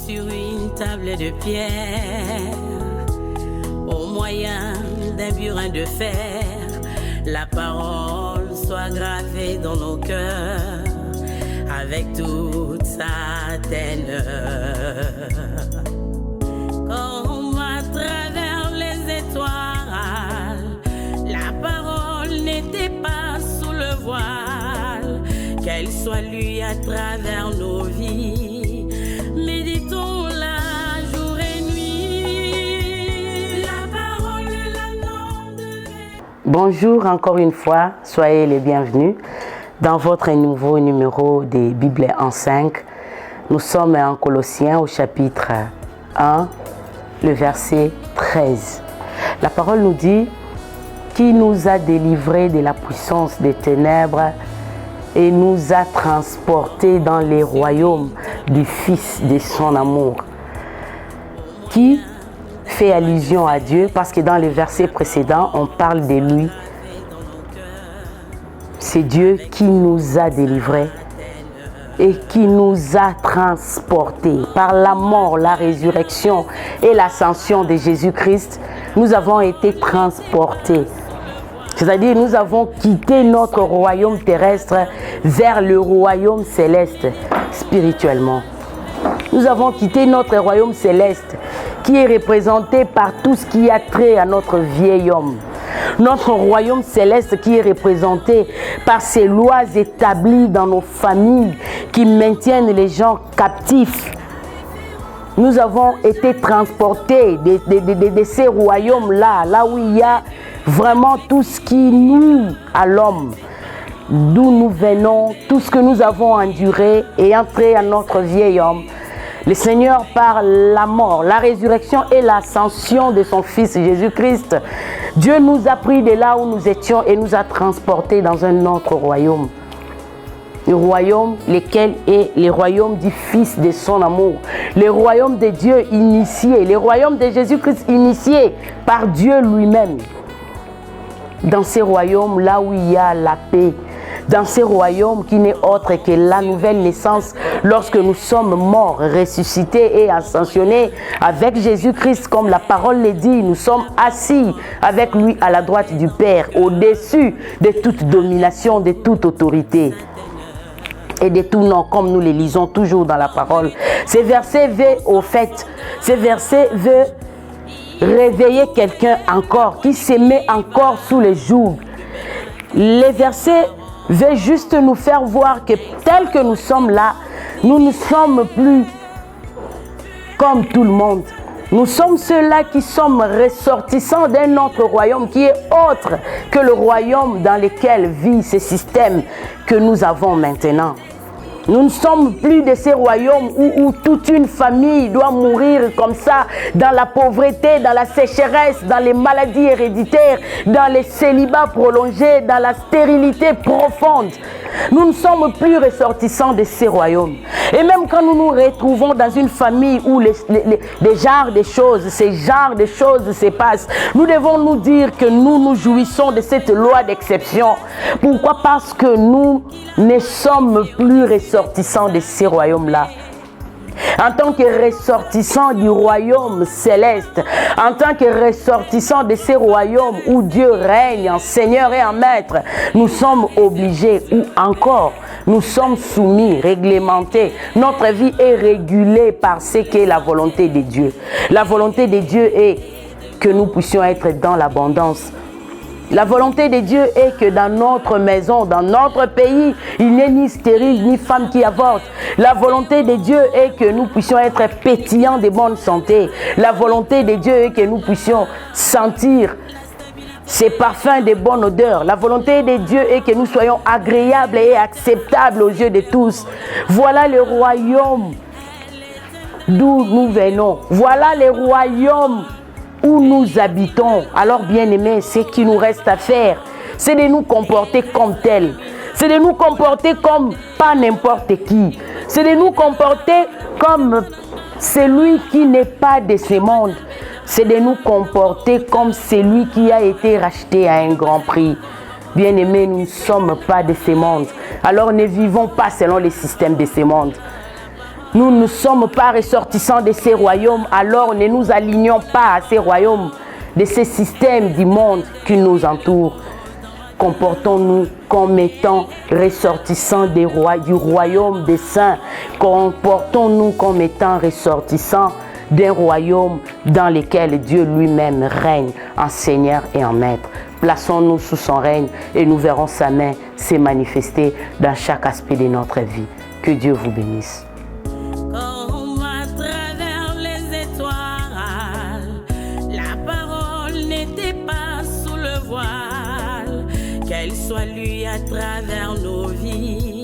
sur une table de pierre, au moyen d'un burin de fer, la parole soit gravée dans nos cœurs avec toute sa teneur. Comme à travers les étoiles, la parole n'était pas sous le voile, qu'elle soit lue à travers nos vies. Méditons-la jour et nuit. La parole est la norme de vie. Bonjour encore une fois, soyez les bienvenus dans votre nouveau numéro des Bibles en 5. Nous sommes en Colossiens au chapitre 1, le verset 13. La parole nous dit qui nous a délivrés de la puissance des ténèbres et nous a transportés dans les royaumes du Fils de son amour. Qui fait allusion à Dieu parce que dans les versets précédents, on parle de lui. C'est Dieu qui nous a délivrés et qui nous a transportés par la mort, la résurrection et l'ascension de Jésus-Christ. Nous avons été transportés. C'est-à-dire, nous avons quitté notre royaume terrestre vers le royaume céleste, spirituellement. Nous avons quitté notre royaume céleste, qui est représenté par tout ce qui a trait à notre vieil homme. Notre royaume céleste qui est représenté par ces lois établies dans nos familles, qui maintiennent les gens captifs. Nous avons été transportés de ces royaumes-là, là où il y a vraiment tout ce qui nuit à l'homme, d'où nous venons, tout ce que nous avons enduré et entré à notre vieil homme. Le Seigneur, par la mort, la résurrection et l'ascension de son Fils Jésus-Christ, Dieu nous a pris de là où nous étions et nous a transportés dans un autre royaume. Le royaume, lequel est le royaume du Fils de son amour. Le royaume de Dieu initié, le royaume de Jésus-Christ initié par Dieu lui-même. Dans ces royaumes, là où il y a la paix, dans ces royaumes qui n'est autre que la nouvelle naissance, lorsque nous sommes morts, ressuscités et ascensionnés avec Jésus-Christ, comme la parole le dit, nous sommes assis avec lui à la droite du Père, au-dessus de toute domination, de toute autorité et de tout nom, comme nous les lisons toujours dans la parole. Ces versets veut réveiller quelqu'un encore, qui se met encore sous le joug. Les versets veulent juste nous faire voir que tel que nous sommes là, nous ne sommes plus comme tout le monde. Nous sommes ceux-là qui sommes ressortissants d'un autre royaume qui est autre que le royaume dans lequel vit ce système que nous avons maintenant. Nous ne sommes plus de ces royaumes où toute une famille doit mourir comme ça, dans la pauvreté, dans la sécheresse, dans les maladies héréditaires, dans les célibats prolongés, dans la stérilité profonde. Nous ne sommes plus ressortissants de ces royaumes. Et même quand nous nous retrouvons dans une famille où ces genres de choses se passent, nous devons nous dire que nous jouissons de cette loi d'exception. Pourquoi? Parce que nous ne sommes plus ressortissants de ces royaumes-là. En tant que ressortissants du royaume céleste, en tant que ressortissants de ces royaumes où Dieu règne en Seigneur et en Maître, nous sommes obligés, ou encore, nous sommes soumis, réglementés. Notre vie est régulée par ce qu'est la volonté de Dieu. La volonté de Dieu est que nous puissions être dans l'abondance. La volonté de Dieu est que dans notre maison, dans notre pays, il n'y ait ni stérile ni femme qui avorte. La volonté de Dieu est que nous puissions être pétillants de bonne santé. La volonté de Dieu est que nous puissions sentir ces parfums de bonne odeur. La volonté de Dieu est que nous soyons agréables et acceptables aux yeux de tous. Voilà le royaume d'où nous venons. Voilà le royaume où nous habitons. Alors, bien-aimés, ce qui nous reste à faire, c'est de nous comporter comme tels. C'est de nous comporter comme pas n'importe qui. C'est de nous comporter comme celui qui n'est pas de ce monde. C'est de nous comporter comme celui qui a été racheté à un grand prix. Bien-aimés, nous ne sommes pas de ce monde. Alors, ne vivons pas selon les systèmes de ce monde. nous ne sommes pas ressortissants de ces royaumes, alors ne nous alignons pas à ces royaumes, de ces systèmes du monde qui nous entourent. Comportons-nous comme étant ressortissants du royaume des saints. Comportons-nous comme étant ressortissants d'un royaume dans lequel Dieu lui-même règne en Seigneur et en Maître. Plaçons-nous sous son règne et nous verrons sa main se manifester dans chaque aspect de notre vie. Que Dieu vous bénisse. Comme à travers les étoiles, la parole n'était pas sous le voile, qu'elle soit lue à travers nos vies.